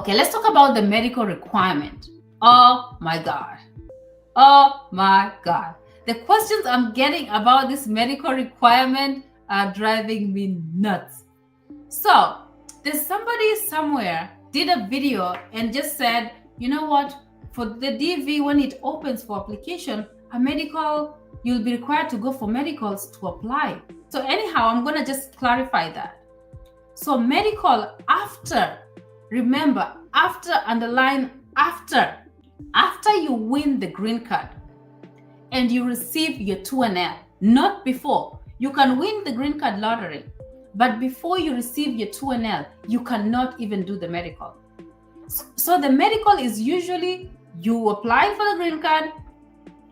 Okay, let's talk about the medical requirement. Oh my God. Oh my God. The questions I'm getting about this medical requirement are driving me nuts. So, there's somebody somewhere did a video and just said, you know what, for the DV, when it opens for application, you'll be required to go for medicals to apply. So anyhow, I'm going to just clarify that. So medical remember, underline after you win the green card and you receive your 2NL, not before. You can win the green card lottery, but before you receive your 2NL, you cannot even do the medical. So the medical is usually you apply for the green card,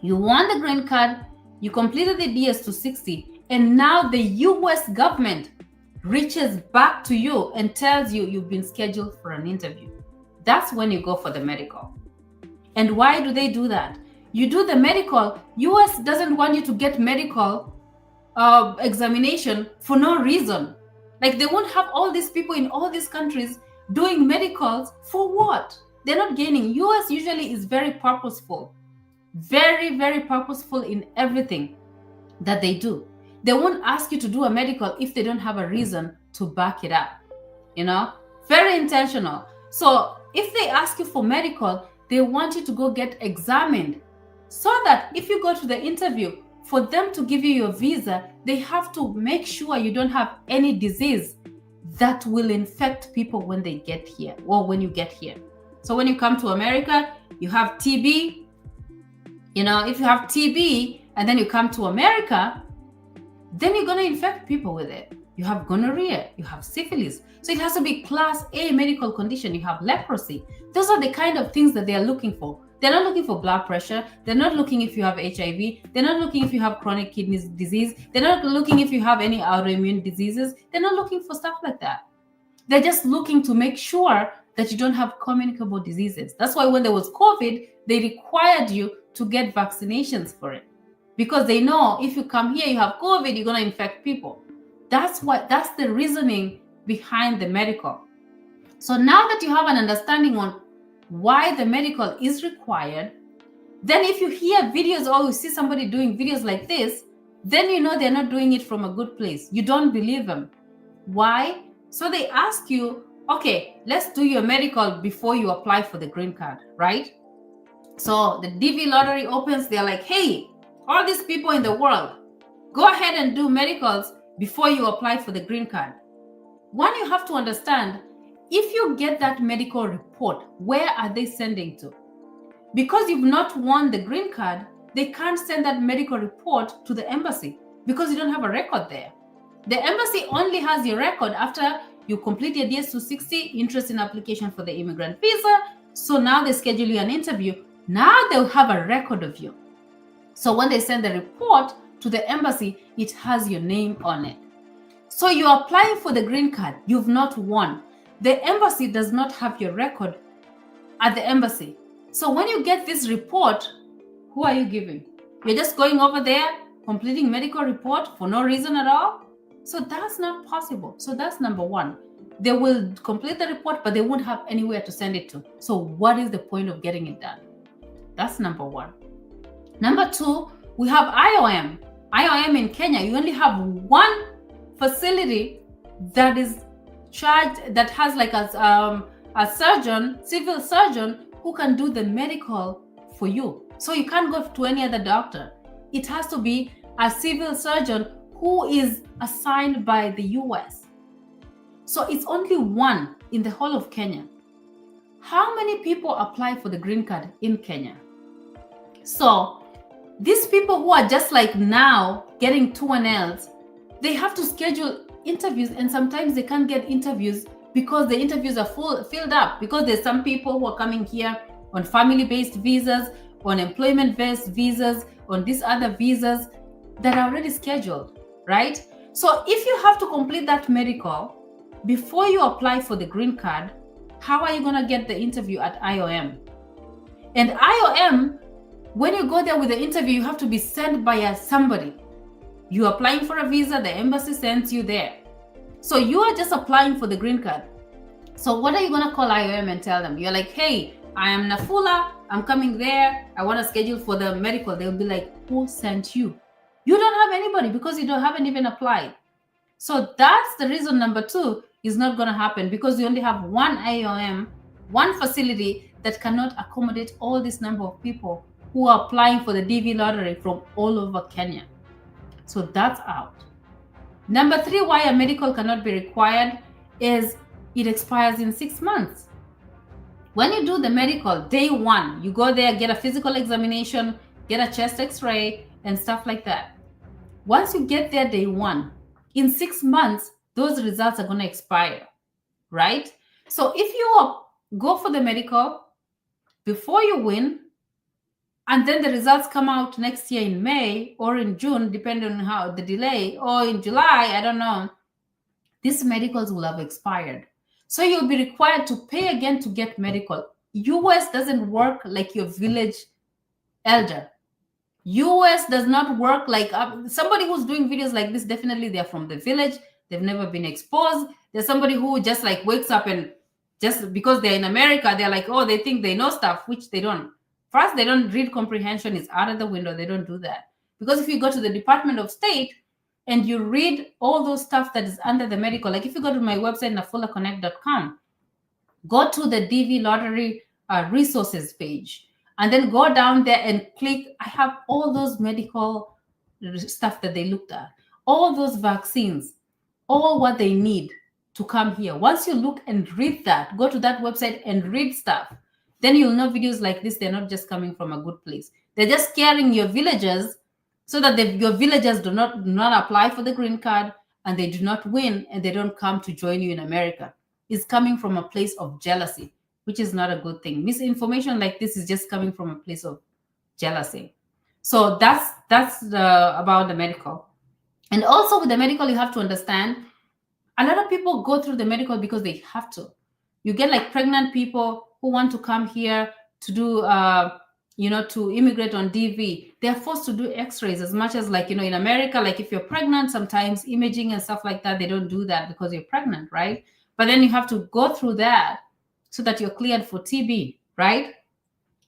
you won the green card, you completed the DS260, and now the US government reaches back to you and tells you you've been scheduled for an interview. That's when you go for the medical. And why do they do that? You do the medical, US doesn't want you to get medical examination for no reason. Like, they won't have all these people in all these countries doing medicals for what? They're not gaining. US usually is very purposeful, very, very purposeful in everything that they do. They won't ask you to do a medical if they don't have a reason to back it up, very intentional. So if they ask you for medical, they want you to go get examined so that if you go to the interview, for them to give you your visa, they have to make sure you don't have any disease that will infect people when they get here or when you get here. So when you come to America, you have TB. If you have TB and then you come to America, then you're going to infect people with it. You have gonorrhea, you have syphilis. So it has to be class A medical condition. You have leprosy. Those are the kind of things that they are looking for. They're not looking for blood pressure. They're not looking if you have HIV. They're not looking if you have chronic kidney disease. They're not looking if you have any autoimmune diseases. They're not looking for stuff like that. They're just looking to make sure that you don't have communicable diseases. That's why when there was COVID, they required you to get vaccinations for it, because they know if you come here, you have COVID, you're going to infect people. That's the reasoning behind the medical. So now that you have an understanding on why the medical is required, then if you hear videos or you see somebody doing videos like this, then you know they're not doing it from a good place. You don't believe them. Why? So they ask you, okay, let's do your medical before you apply for the green card, right? So the DV lottery opens, they're like, hey, all these people in the world, go ahead and do medicals before you apply for the green card. One, you have to understand, if you get that medical report, where are they sending to? Because you've not won the green card, they can't send that medical report to the embassy because you don't have a record there. The embassy only has your record after you complete your DS260, interest in application for the immigrant visa. So now they schedule you an interview. Now they'll have a record of you. So when they send the report to the embassy, it has your name on it. So you're applying for the green card. You've not won. The embassy does not have your record at the embassy. So when you get this report, who are you giving? You're just going over there, completing medical report for no reason at all? So that's not possible. So that's number one. They will complete the report, but they won't have anywhere to send it to. So what is the point of getting it done? That's number one. Number two, we have IOM. IOM in Kenya, you only have one facility that is charged, that has like a surgeon, civil surgeon, who can do the medical for you. So you can't go to any other doctor. It has to be a civil surgeon who is assigned by the US. So it's only one in the whole of Kenya. How many people apply for the green card in Kenya? So these people who are just like now getting 2NLs, they have to schedule interviews, and sometimes they can't get interviews because the interviews are filled up, because there's some people who are coming here on family-based visas, on employment-based visas, on these other visas that are already scheduled, right? So if you have to complete that medical before you apply for the green card, how are you going to get the interview at IOM? And IOM, when you go there with the interview, you have to be sent by somebody. You're applying for a visa, the embassy sends you there. So you are just applying for the green card. So what are you going to call IOM and tell them? You're like, hey, I am NAFULA, I'm coming there, I want to schedule for the medical. They'll be like, who sent you? You don't have anybody because you haven't even applied. So that's the reason number 2 is not going to happen, because you only have one IOM, one facility that cannot accommodate all this number of people who are applying for the DV lottery from all over Kenya. So that's out. Number 3, why a medical cannot be required is it expires in 6 months. When you do the medical, day 1, you go there, get a physical examination, get a chest x-ray and stuff like that. Once you get there day 1, in 6 months, those results are going to expire, right? So if you go for the medical before you win, and then the results come out next year in May or in June, depending on how the delay, or in July, I don't know, these medicals will have expired. So you'll be required to pay again to get medical. US doesn't work like your village elder. US does not work like somebody who's doing videos like this. Definitely they're from the village. They've never been exposed. There's somebody who just like wakes up and just because they're in America, they're like, oh, they think they know stuff, which they don't. First, they don't read comprehension. It's out of the window. They don't do that. Because if you go to the Department of State and you read all those stuff that is under the medical, like if you go to my website, nafulaconnect.com, go to the DV lottery resources page, and then go down there and click. I have all those medical stuff that they looked at, all those vaccines, all what they need to come here. Once you look and read that, go to that website and read stuff, then you'll know videos like this, they're not just coming from a good place. They're just scaring your villagers so that your villagers do not apply for the green card, and they do not win, and they don't come to join you in America. It's coming from a place of jealousy, which is not a good thing. Misinformation like this is just coming from a place of jealousy. So that's about the medical. And also with the medical, you have to understand, a lot of people go through the medical because they have to. You get like pregnant people who want to come here to do, to immigrate on DV. They're forced to do x-rays as much as like, in America, like if you're pregnant, sometimes imaging and stuff like that, they don't do that because you're pregnant, right? But then you have to go through that so that you're cleared for TB, right?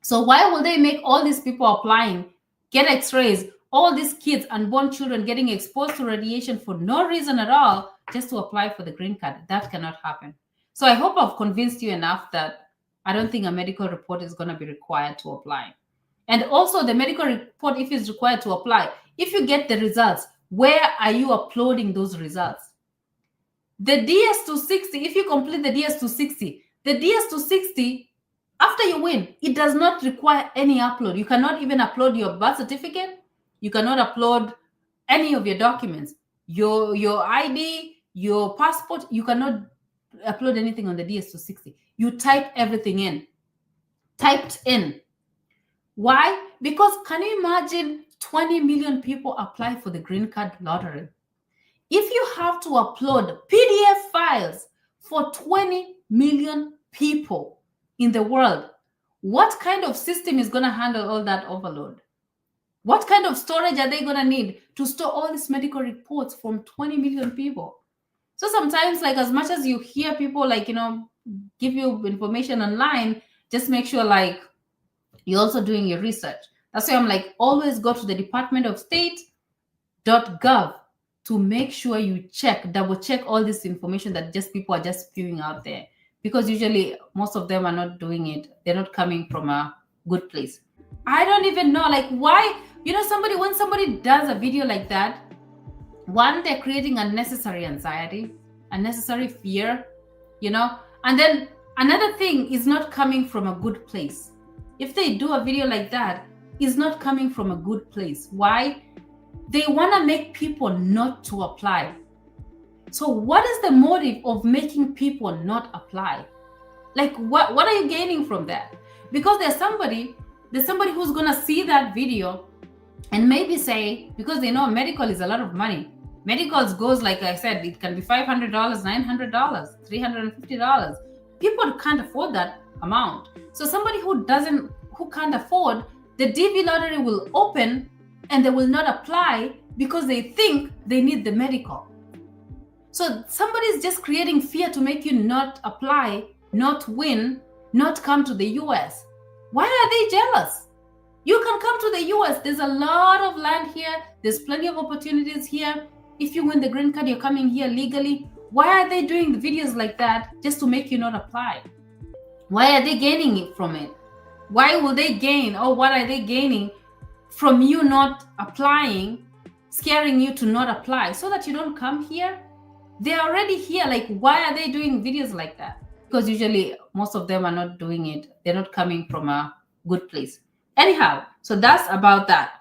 So why will they make all these people applying, get x-rays, all these kids, unborn children getting exposed to radiation for no reason at all, just to apply for the green card? That cannot happen. So I hope I've convinced you enough that I don't think a medical report is going to be required to apply. And also the medical report, if it's required to apply, if you get the results, where are you uploading those results? The DS260, if you complete the DS260, the DS260, after you win, it does not require any upload. You cannot even upload your birth certificate. You cannot upload any of your documents, your ID, your passport. You cannot upload anything on the DS260. You type everything in. Typed in. Why? Because can you imagine 20 million people apply for the green card lottery? If you have to upload PDF files for 20 million people in the world, what kind of system is going to handle all that overload? What kind of storage are they going to need to store all these medical reports from 20 million people? So sometimes, like, as much as you hear people like, give you information online, just make sure like you're also doing your research. That's why I'm like, always go to the Department of State.gov to make sure you double check all this information that just people are just spewing out there. Because usually most of them are not doing it. They're not coming from a good place. I don't even know, like, why, when somebody does a video like that, one, they're creating unnecessary anxiety, unnecessary fear, and then another thing is not coming from a good place. If they do a video like that, it's not coming from a good place. Why? They want to make people not to apply. So what is the motive of making people not apply? Like, what are you gaining from that? Because there's somebody who's going to see that video and maybe say, because they know medical is a lot of money. Medicals goes, like I said, it can be $500, $900, $350. People can't afford that amount. So somebody who can't afford, the DV lottery will open and they will not apply because they think they need the medical. So somebody's just creating fear to make you not apply, not win, not come to the US. Why are they jealous? You can come to the US. There's a lot of land here. There's plenty of opportunities here. If you win the green card, you're coming here legally. Why are they doing the videos like that just to make you not apply? Why are they gaining it from it? Why will they gain, or what are they gaining from you not applying, scaring you to not apply so that you don't come here? They're already here. Like, why are they doing videos like that? Because usually most of them are not doing it. They're not coming from a good place. Anyhow, so that's about that.